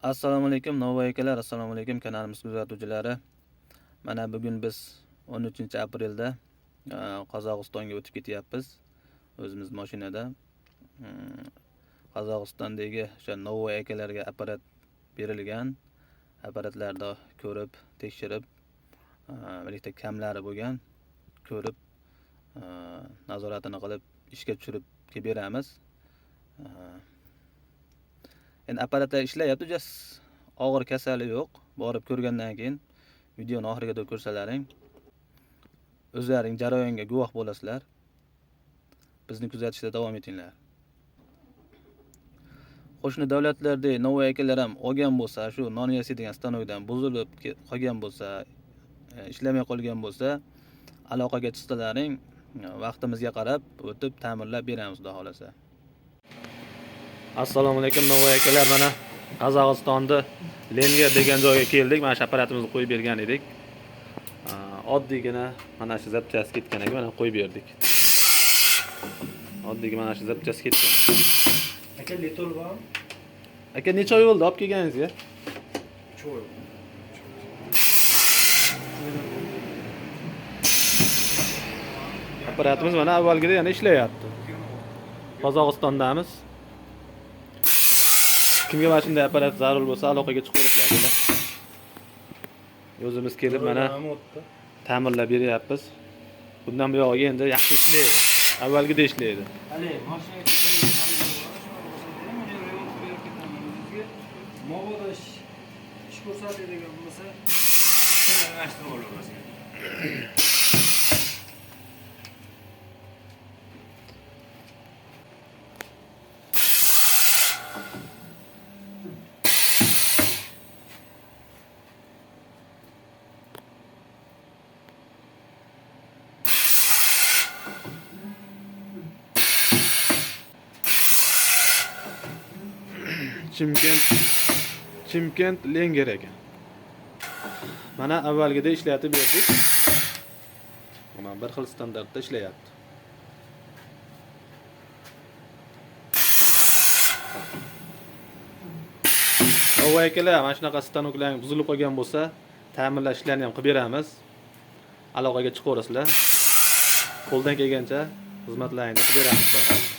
Assalomu alaykum Novvoy akalar, assalomu alaykum kanalimiz kuzatuvchilari. Mana bugun biz 13-aprelda Qozog'istonga o'tib ketyapmiz. O'zimiz mashinada. Qozog'istondagi o'sha Novvoy akalarga apparat berilgan. Apparatlarda ko'rib, tekshirib, birlikda kamlari bo'lgan, ko'rib, nazoratini qilib, ishga tushirib beramiz. Endi apparatlar ishlayapti, og'ir kasali yo'q. Borib ko'rgandan keyin videoni oxiriga ko'rsalaring, o'zlaring jarayonga guvoh bo'lasizlar. Bizni kuzatishda davom etinglar. Qo'shni davlatlarda Novvoy akalar ham olgan bo'lsa, shu non yasaydigan stanokdan buzilib qolgan bo'lsa, ishlamay qolgan bo'lsa, aloqaga chiqsalaring, vaqtimizga qarab o'tib ta'mirlab beramiz, xudo xolasa. Assalomu alaykum Novvoy akalar, mana Qozog'istonda Lenger degan joyga keldik. Mana shu apparatimizni qo'yib bergan edik. Oddiygina mana shu zapchasi ketgan ekan, mana qo'yib berdik. Oddiygina mana shu zapchasi ketgan. Aka litol bormi? Aka necha oy bo'ldi olib kelganingizga? 3 oy. Apparatimiz mana avvalgida yana ishlayapti. Qozog'istondamiz. Kimga mana shunday apparat zarur bo'lsa, aloqaga chiqaverasizlar. O'zimiz kelib mana ta'mirlab beryapmiz. Bundan buyog'iga endi yaxshi ishlaydi. Avvalgidek ishlaydi. Hali mashinaga mobodo ish ko'rsatadigan bo'lsa, almashtirib olamiz. Chimkent Lenger ekan. Mana avvalgida ishlatib berdik. Mana bir xil standartda ishlayapti. Novvoy akalar, mana shunaqa stanoklar buzilib qolgan bo'lsa, ta'mirlash ishlarini ham qilib beramiz. Aloqaga chiqaverasizlar. Qo'ldan kelgancha xizmatlaringizni qilib beramiz.